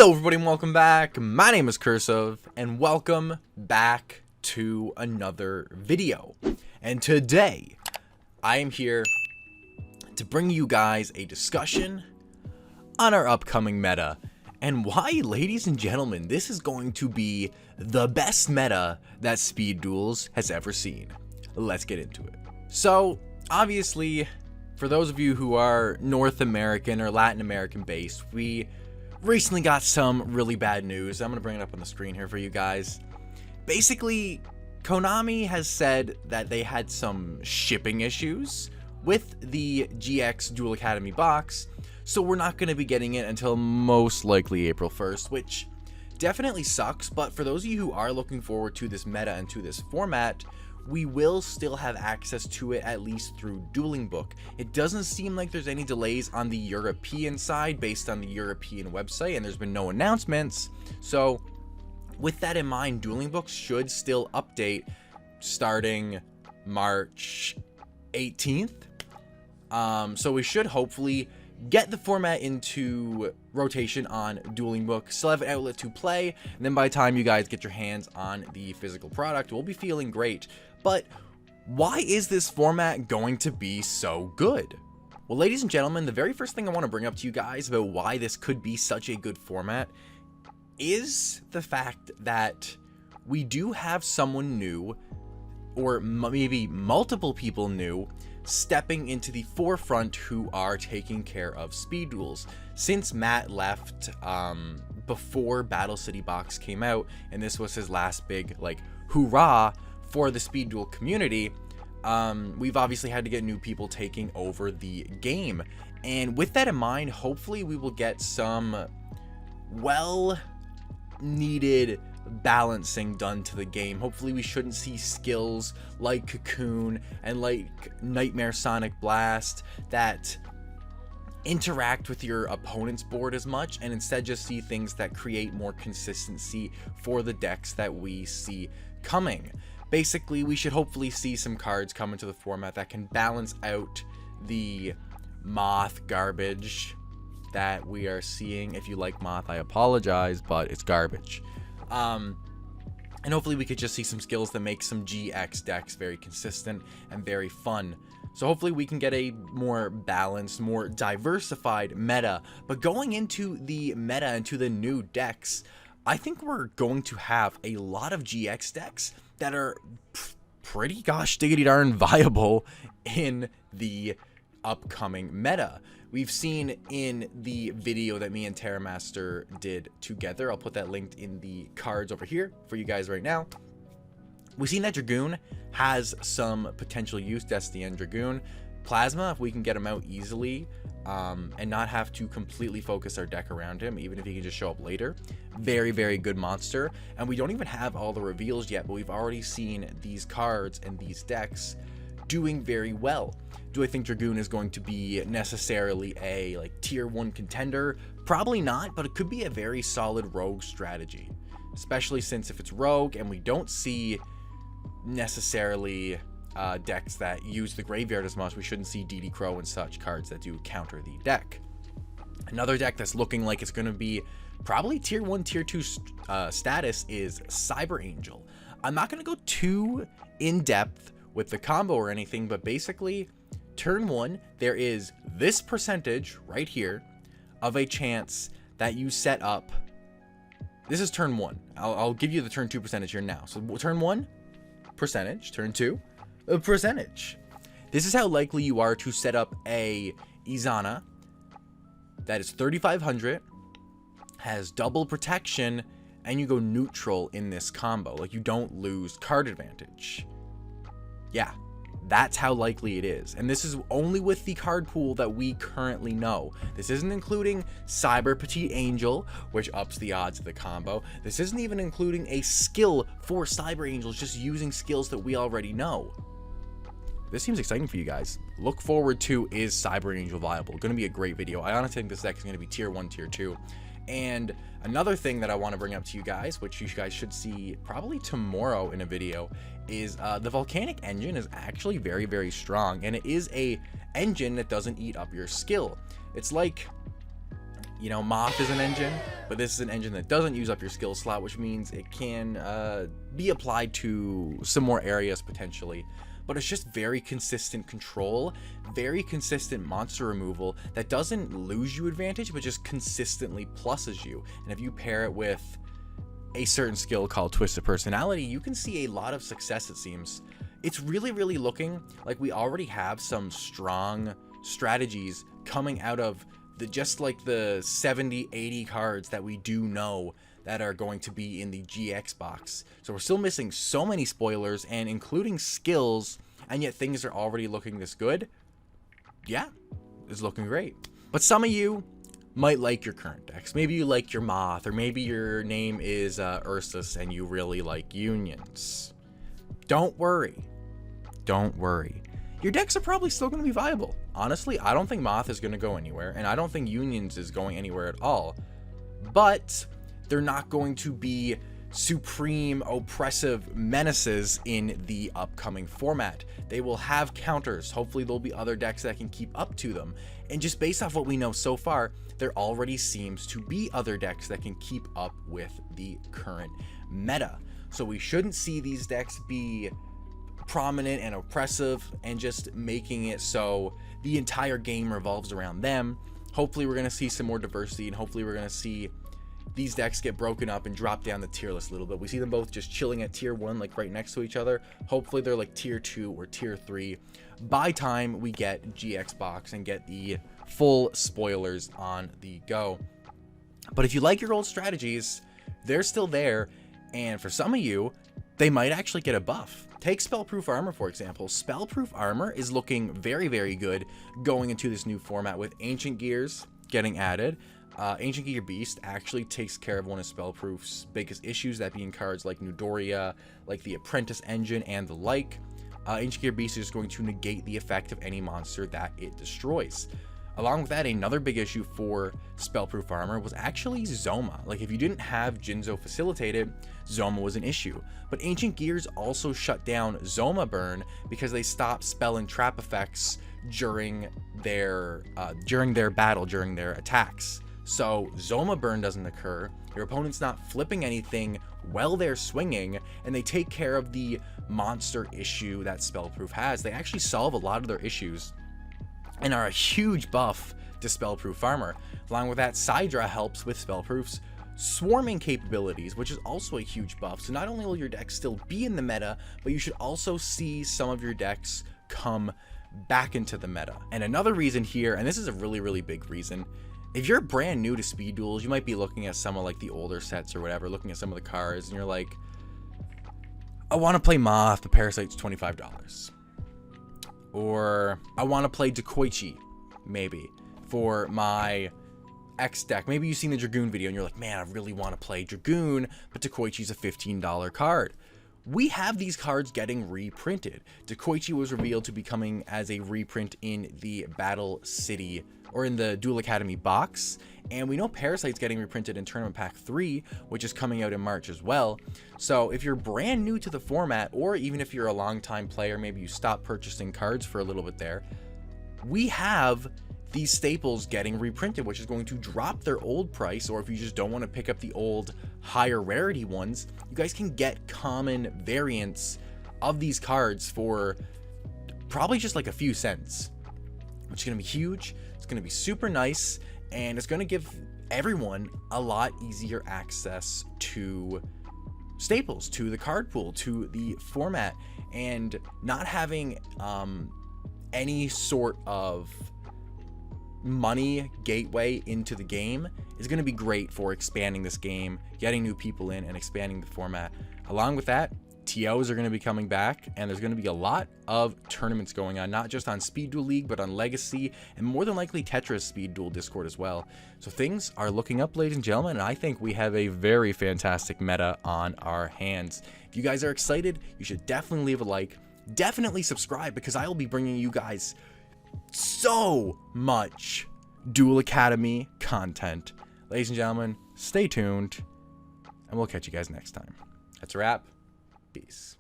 Hello everybody and welcome back. My name is Curseof and welcome back to another video. And today I am here to bring you guys a discussion on our upcoming meta and why, ladies and gentlemen, this is going to be the best meta that Speed Duels has ever seen. Let's get into it. So obviously, for those of you who are North American or Latin American based, we recently got some really bad news. I'm going to bring it up on the screen here for you guys. Basically, Konami has said that they had some shipping issues with the GX Duel Academy box, so we're not going to be getting it until most likely April 1st, which definitely sucks. But for those of you who are looking forward to this meta and to this format, we will still have access to it, at least through Dueling Book. It doesn't seem like there's any delays on the European side based on the European website, and there's been no announcements. So with that in mind, Dueling Book should still update starting March 18th. So we should hopefully get the format into rotation on Dueling Book, still have an outlet to play, and then by the time you guys get your hands on the physical product, we'll be feeling great. But why is this format going to be so good? Well, ladies and gentlemen, the very first thing I want to bring up to you guys about why this could be such a good format is the fact that we do have someone new, or maybe multiple people new, stepping into the forefront who are taking care of Speed Duels. Since Matt left before Battle City Box came out, and this was his last big hoorah for the Speed Duel community, we've obviously had to get new people taking over the game. And with that in mind, hopefully we will get some well needed balancing done to the game. Hopefully we shouldn't see skills like Cocoon and like Nightmare Sonic Blast that interact with your opponent's board as much, and instead just see things that create more consistency for the decks that we see coming. Basically, we should hopefully see some cards come into the format that can balance out the Moth garbage that we are seeing. If you like Moth, I apologize, but it's garbage. And hopefully we could just see some skills that make some GX decks very consistent and very fun. So hopefully we can get a more balanced, more diversified meta. But going into the meta and to the new decks, I think we're going to have a lot of GX decks that are pretty gosh diggity darn viable in the upcoming meta. We've seen in the video that me and Terramaster did together, I'll put that linked in the cards over here for you guys right now. We've seen that Dragoon has some potential use, Destiny Dragoon. Plasma, if we can get him out easily and not have to completely focus our deck around him, even if he can just show up later. Very, very good monster. And we don't even have all the reveals yet, but we've already seen these cards and these decks doing very well. Do I think Dragoon is going to be necessarily a tier 1 contender? Probably not, but it could be a very solid rogue strategy, especially since if it's rogue and we don't see necessarily decks that use the graveyard as much, we shouldn't see DD Crow and such cards that do counter the deck. Another deck that's looking like it's going to be probably tier 1, tier 2 status is Cyber Angel. I'm not going to go too in depth with the combo or anything, but basically turn 1, there is this percentage right here of a chance that you set up. This is turn 1. I'll give you the turn 2 percentage here now. So turn 1, percentage. Turn 2, a percentage. This is how likely you are to set up a Izana that is 3,500, has double protection, and you go neutral in this combo. You don't lose card advantage. Yeah, that's how likely it is. And this is only with the card pool that we currently know. This isn't including Cyber Petite Angel, which ups the odds of the combo. This isn't even including a skill for Cyber Angels, just using skills that we already know. This seems exciting for you guys. Look forward to, is Cyber Angel viable? Going to be a great video. I honestly think this deck is going to be tier 1, tier 2. And another thing that I want to bring up to you guys, which you guys should see probably tomorrow in a video, is the Volcanic engine is actually very, very strong, and it is a engine that doesn't eat up your skill. It's like, you know, Moth is an engine, but this is an engine that doesn't use up your skill slot, which means it can be applied to some more areas potentially. But it's just very consistent control, very consistent monster removal that doesn't lose you advantage, but just consistently pluses you. And if you pair it with a certain skill called Twisted Personality, you can see a lot of success, it seems. It's really, really looking like we already have some strong strategies coming out of just like the 70, 80 cards that we do know that are going to be in the GX box. So we're still missing so many spoilers and including skills, and yet things are already looking this good. Yeah, it's looking great. But some of you might like your current decks. Maybe you like your Moth, or maybe your name is Ursus and you really like Unions. Don't worry. Don't worry. Your decks are probably still going to be viable. Honestly, I don't think Moth is going to go anywhere, and I don't think Unions is going anywhere at all. But they're not going to be supreme oppressive menaces in the upcoming format. They will have counters. Hopefully there'll be other decks that can keep up to them. And just based off what we know so far, there already seems to be other decks that can keep up with the current meta. So we shouldn't see these decks be prominent and oppressive and just making it so the entire game revolves around them. Hopefully we're going to see some more diversity, and hopefully we're going to see these decks get broken up and drop down the tier list a little bit. We see them both just chilling at tier 1, like right next to each other. Hopefully they're like tier 2 or tier 3 by time we get GX box and get the full spoilers on the go. But if you like your old strategies, they're still there, and for some of you, they might actually get a buff. Take Spellproof Armor, for example. Spellproof Armor is looking very, very good going into this new format with Ancient Gears getting added. Ancient Gear Beast actually takes care of one of Spellproof's biggest issues, that being cards like Nudoria, like the Apprentice Engine, and the like. Ancient Gear Beast is going to negate the effect of any monster that it destroys. Along with that, another big issue for Spellproof Armor was actually Zoma. Like, if you didn't have Jinzo facilitated, Zoma was an issue. But Ancient Gears also shut down Zoma Burn because they stopped spell and trap effects during their battle, during their attacks. So Zoma Burn doesn't occur, your opponent's not flipping anything while they're swinging, and they take care of the monster issue that Spellproof has. They actually solve a lot of their issues and are a huge buff to Spellproof Armor. Along with that, Sidra helps with Spellproof's swarming capabilities, which is also a huge buff. So not only will your deck still be in the meta, but you should also see some of your decks come back into the meta. And another reason here, and this is a really, really big reason, if you're brand new to Speed Duels, you might be looking at some of like the older sets or whatever, looking at some of the cards, and you're like, I want to play Moth, the Parasite's $25. Or I want to play Dekoichi, maybe, for my X deck. Maybe you've seen the Dragoon video and you're like, man, I really want to play Dragoon, but Dekoichi's a $15 card. We have these cards getting reprinted. Dekoichi was revealed to be coming as a reprint in the Battle City, or in the Duel Academy box, and we know Parasite's getting reprinted in Tournament Pack 3, which is coming out in March as well. So if you're brand new to the format, or even if you're a long-time player, maybe you stopped purchasing cards for a little bit there, we have these staples getting reprinted, which is going to drop their old price. Or if you just don't want to pick up the old higher rarity ones, you guys can get common variants of these cards for probably just like a few cents, which is going to be huge. It's going to be super nice, and it's going to give everyone a lot easier access to staples, to the card pool, to the format, and not having any sort of money gateway into the game is going to be great for expanding this game, getting new people in, and expanding the format. Along with that, TOs are going to be coming back, and there's going to be a lot of tournaments going on, not just on Speed Duel League, but on Legacy, and more than likely Tetris Speed Duel Discord as well. So things are looking up, ladies and gentlemen, and I think we have a very fantastic meta on our hands. If you guys are excited, you should definitely leave a like, definitely subscribe, because I will be bringing you guys so much Duel Academy content. Ladies and gentlemen, stay tuned, and we'll catch you guys next time. That's a wrap. Peace.